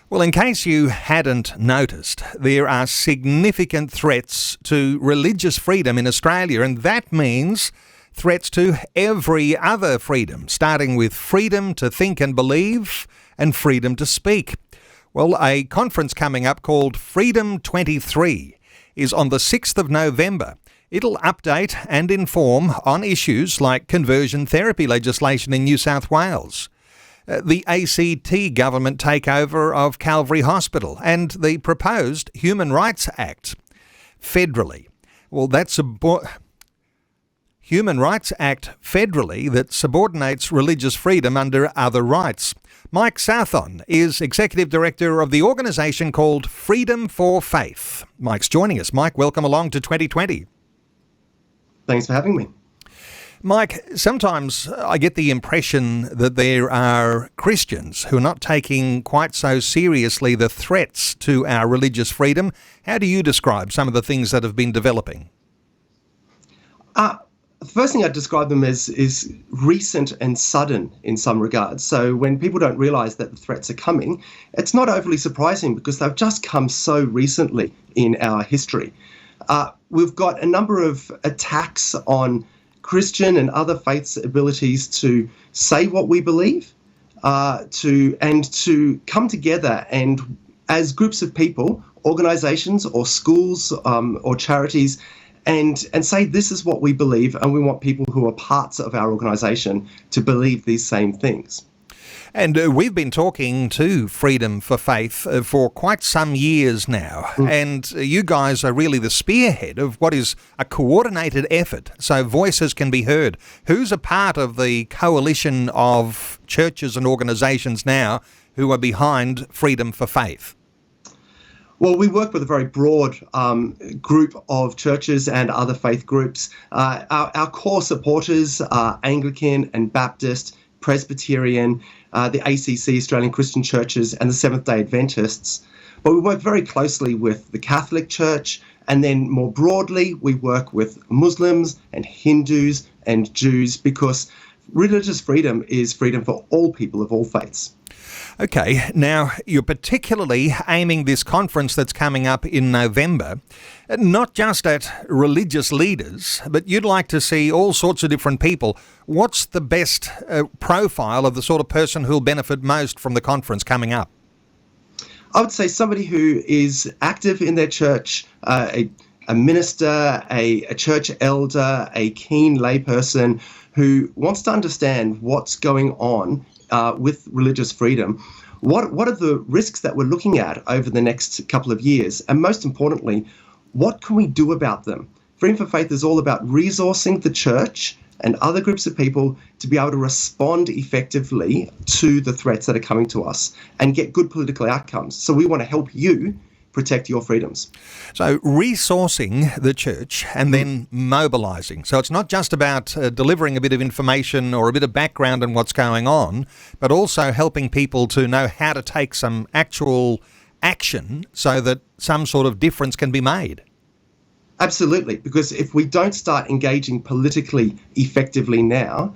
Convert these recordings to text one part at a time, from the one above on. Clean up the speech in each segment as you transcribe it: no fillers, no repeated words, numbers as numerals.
Well, in case you hadn't noticed, there are significant threats to religious freedom in Australia, and that means threats to every other freedom, starting with freedom to think and believe and freedom to speak. Well, a conference coming up called Freedom 23 is on the 6th of November. It'll update and inform on issues like conversion therapy legislation in New South Wales, the ACT government takeover of Calvary Hospital, and the proposed Human Rights Act federally. Well, that's Human Rights Act federally that subordinates religious freedom under other rights. Mike Southon is Executive Director of the organisation called Freedom for Faith. Mike's joining us. Mike, welcome along to 2020. Thanks for having me. Mike, sometimes I get the impression that there are Christians who are not taking quite so seriously the threats to our religious freedom. How do you describe some of the things that have been developing? The first thing I'd describe them as is recent and sudden in some regards. So when people don't realise that the threats are coming, it's not overly surprising because they've just come so recently in our history. We've got a number of attacks on Christian and other faiths' abilities to say what we believe, to come together and as groups of people, organisations or schools or charities, and say this is what we believe, and we want people who are parts of our organisation to believe these same things. And we've been talking to Freedom for Faith for quite some years now, and you guys are really the spearhead of what is a coordinated effort so voices can be heard. Who's a part of the coalition of churches and organisations now who are behind Freedom for Faith? Well, we work with a very broad group of churches and other faith groups. Our core supporters are Anglican and Baptist, Presbyterian, the ACC, Australian Christian Churches, and the Seventh-day Adventists. But we work very closely with the Catholic Church, and then more broadly, we work with Muslims and Hindus and Jews, because religious freedom is freedom for all people of all faiths. Okay, now you're particularly aiming this conference that's coming up in November, not just at religious leaders, but you'd like to see all sorts of different people. What's the best profile of the sort of person who'll benefit most from the conference coming up? I would say somebody who is active in their church, a minister, a church elder, a keen layperson who wants to understand what's going on with religious freedom. What are the risks that we're looking at over the next couple of years? And most importantly, what can we do about them? Freedom for Faith is all about resourcing the church and other groups of people to be able to respond effectively to the threats that are coming to us and get good political outcomes. So we want to help you protect your freedoms. So resourcing the church and then mobilising. So it's not just about delivering a bit of information or a bit of background on what's going on, but also helping people to know how to take some actual action so that some sort of difference can be made. Absolutely, because if we don't start engaging politically effectively now,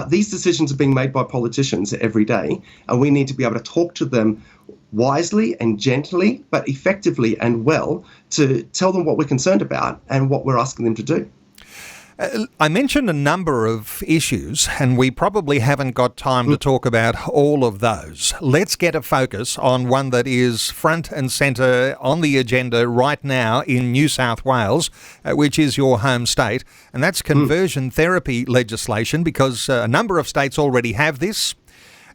these decisions are being made by politicians every day, and we need to be able to talk to them wisely and gently, but effectively and well, to tell them what we're concerned about and what we're asking them to do. I mentioned a number of issues, and we probably haven't got time to talk about all of those. Let's get a focus on one that is front and centre on the agenda right now in New South Wales, which is your home state, and that's conversion therapy legislation, because a number of states already have this.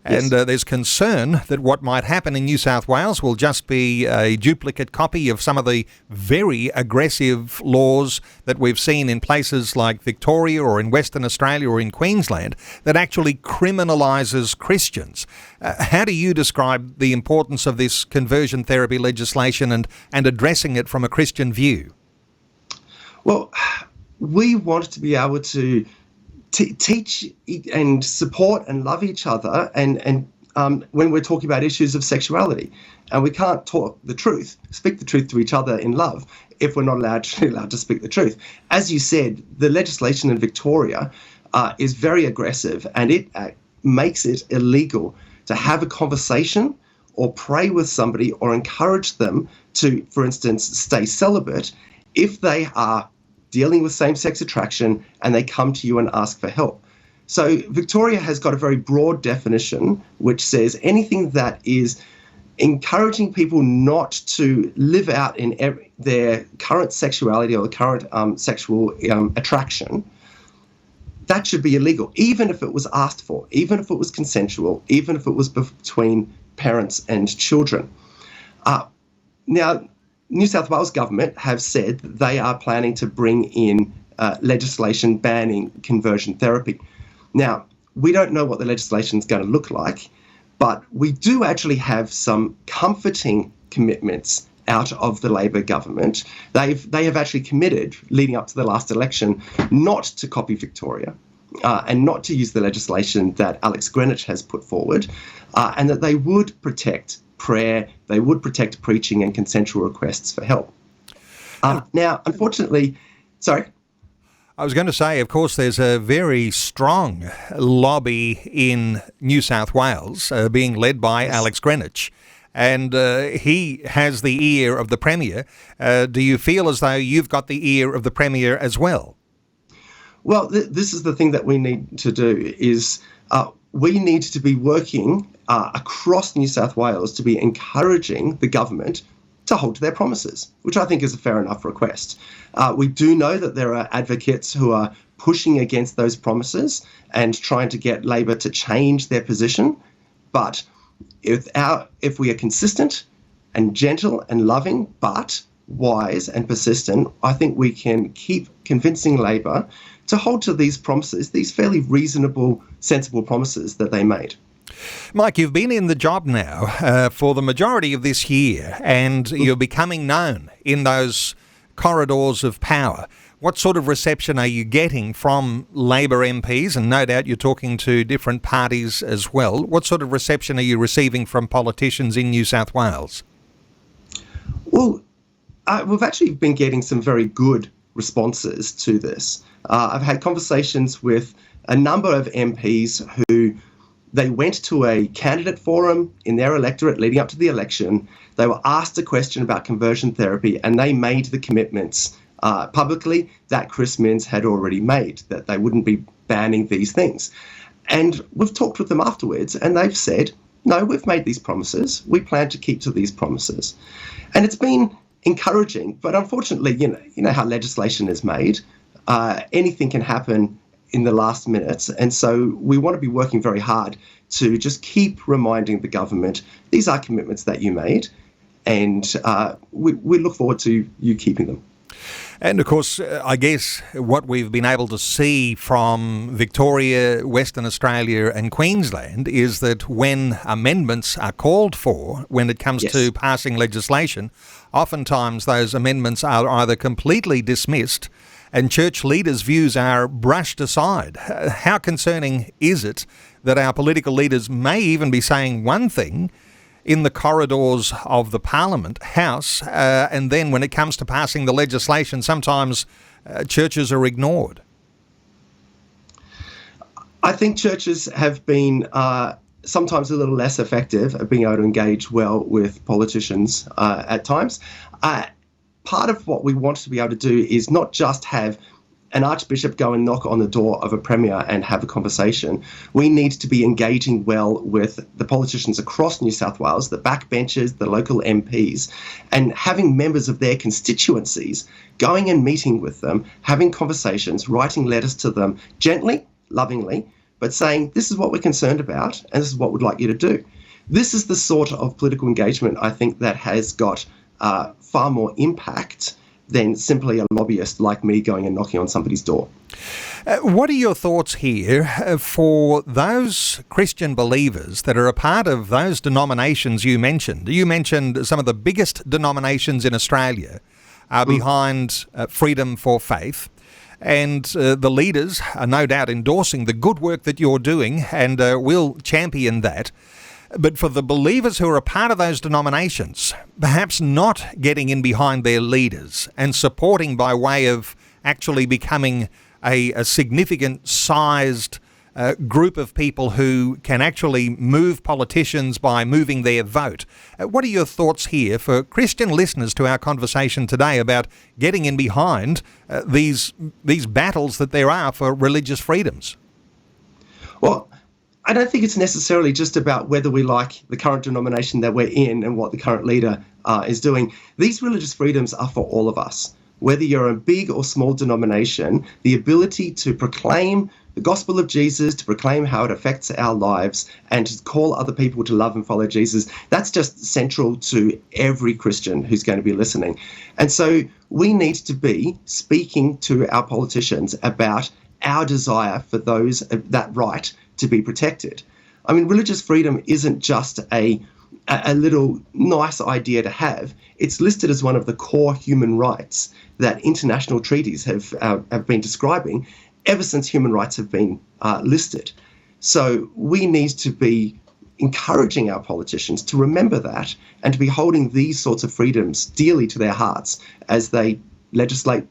And there's concern that what might happen in New South Wales will just be a duplicate copy of some of the very aggressive laws that we've seen in places like Victoria or in Western Australia or in Queensland that actually criminalises Christians. How do you describe the importance of this conversion therapy legislation and addressing it from a Christian view? Well, we want to be able to teach and support and love each other, and when we're talking about issues of sexuality, and we can't speak the truth to each other in love if we're not allowed to speak the truth. As you said, the legislation in Victoria is very aggressive, and it makes it illegal to have a conversation or pray with somebody or encourage them to, for instance, stay celibate if they are dealing with same-sex attraction and they come to you and ask for help. So Victoria has got a very broad definition which says anything that is encouraging people not to live out in their current sexuality or the current sexual attraction, that should be illegal, even if it was asked for, even if it was consensual, even if it was between parents and children. Now, New South Wales government have said that they are planning to bring in legislation banning conversion therapy. Now, we don't know what the legislation is going to look like, but we do actually have some comforting commitments out of the Labor government. They have actually committed, leading up to the last election, not to copy Victoria and not to use the legislation that Alex Greenwich has put forward, and that they would protect prayer, they would protect preaching and consensual requests for help. Now, unfortunately, sorry? I was going to say, of course, there's a very strong lobby in New South Wales being led by Alex Greenwich, and he has the ear of the Premier. Do you feel as though you've got the ear of the Premier as well? Well, this is the thing that we need to do is we need to be working across New South Wales to be encouraging the government to hold to their promises, which I think is a fair enough request. We do know that there are advocates who are pushing against those promises and trying to get Labor to change their position. But if we are consistent and gentle and loving, but wise and persistent, I think we can keep convincing Labor to hold to these promises, these fairly reasonable, sensible promises that they made. Mike, you've been in the job now for the majority of this year, and you're becoming known in those corridors of power. What sort of reception are you getting from Labor MPs? And no doubt you're talking to different parties as well. What sort of reception are you receiving from politicians in New South Wales? Well, we've actually been getting some very good responses to this. I've had conversations with a number of MPs who they went to a candidate forum in their electorate leading up to the election. They were asked a question about conversion therapy, and they made the commitments publicly that Chris Minns had already made, that they wouldn't be banning these things. And we've talked with them afterwards, and they've said, no, we've made these promises. We plan to keep to these promises. And it's been encouraging, but unfortunately, you know how legislation is made. Anything can happen in the last minute. And so we want to be working very hard to just keep reminding the government, these are commitments that you made, and we look forward to you keeping them. And of course, I guess what we've been able to see from Victoria, Western Australia and Queensland is that when amendments are called for, when it comes to passing legislation, oftentimes those amendments are either completely dismissed and church leaders' views are brushed aside. How concerning is it that our political leaders may even be saying one thing in the corridors of the Parliament House, and then when it comes to passing the legislation, sometimes churches are ignored? I think churches have been sometimes a little less effective at being able to engage well with politicians at times. Part of what we want to be able to do is not just have an archbishop go and knock on the door of a premier and have a conversation. We need to be engaging well with the politicians across New South Wales, the backbenchers, the local MPs, and having members of their constituencies going and meeting with them, having conversations, writing letters to them gently, lovingly, but saying, this is what we're concerned about and this is what we'd like you to do. This is the sort of political engagement, I think, that has got far more impact than simply a lobbyist like me going and knocking on somebody's door. What are your thoughts here for those Christian believers that are a part of those denominations you mentioned? You mentioned some of the biggest denominations in Australia are behind freedom for faith, and the leaders are no doubt endorsing the good work that you're doing and will champion that. But for the believers who are a part of those denominations, perhaps not getting in behind their leaders and supporting by way of actually becoming a significant sized group of people who can actually move politicians by moving their vote. What are your thoughts here for Christian listeners to our conversation today about getting in behind these battles that there are for religious freedoms? Well, I don't think it's necessarily just about whether we like the current denomination that we're in and what the current leader is doing. These religious freedoms are for all of us. Whether you're a big or small denomination, the ability to proclaim the gospel of Jesus, to proclaim how it affects our lives, and to call other people to love and follow Jesus, that's just central to every Christian who's going to be listening. And so we need to be speaking to our politicians about our desire for those, that right to be protected. I mean, religious freedom isn't just a little nice idea to have. It's listed as one of the core human rights that international treaties have been describing ever since human rights have been listed. So we need to be encouraging our politicians to remember that and to be holding these sorts of freedoms dearly to their hearts as they legislate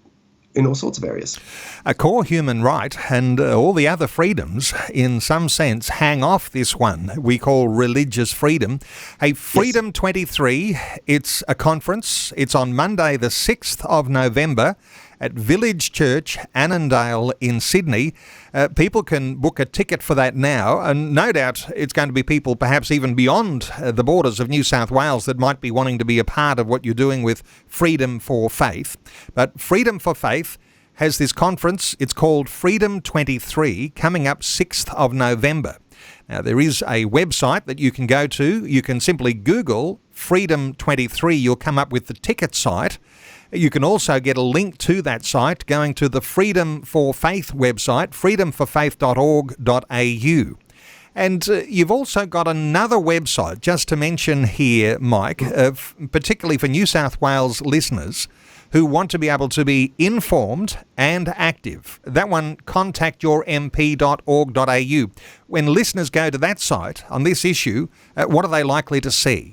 in all sorts of areas. A core human right, and all the other freedoms, in some sense, hang off this one we call religious freedom. Hey, Freedom 23, it's a conference. It's on Monday the 6th of November at Village Church, Annandale in Sydney. People can book a ticket for that now, and no doubt it's going to be people perhaps even beyond the borders of New South Wales that might be wanting to be a part of what you're doing with Freedom for Faith. But Freedom for Faith has this conference. It's called Freedom 23, coming up 6th of November. Now, there is a website that you can go to. You can simply Google Freedom 23. You'll come up with the ticket site. You can also get a link to that site going to the Freedom for Faith website, freedomforfaith.org.au. And you've also got another website, just to mention here, Mike, particularly for New South Wales listeners who want to be able to be informed and active. That one, contactyourmp.org.au. When listeners go to that site on this issue, what are they likely to see?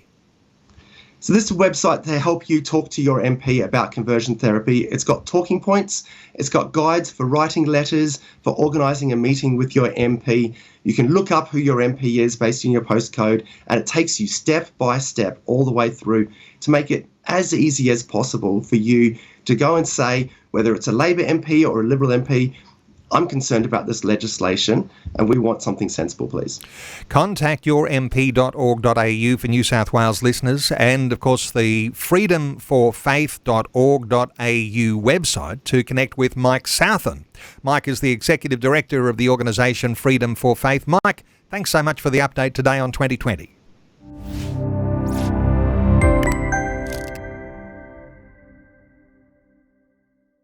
So this is a website to help you talk to your MP about conversion therapy. It's got talking points. It's got guides for writing letters, for organising a meeting with your MP. You can look up who your MP is based on your postcode, and it takes you step by step all the way through to make it as easy as possible for you to go and say, whether it's a Labor MP or a Liberal MP, I'm concerned about this legislation and we want something sensible, please. Contactyourmp.org.au for New South Wales listeners, and of course the freedomforfaith.org.au website to connect with Mike Southon. Mike is the Executive Director of the organisation Freedom for Faith. Mike, thanks so much for the update today on 2020.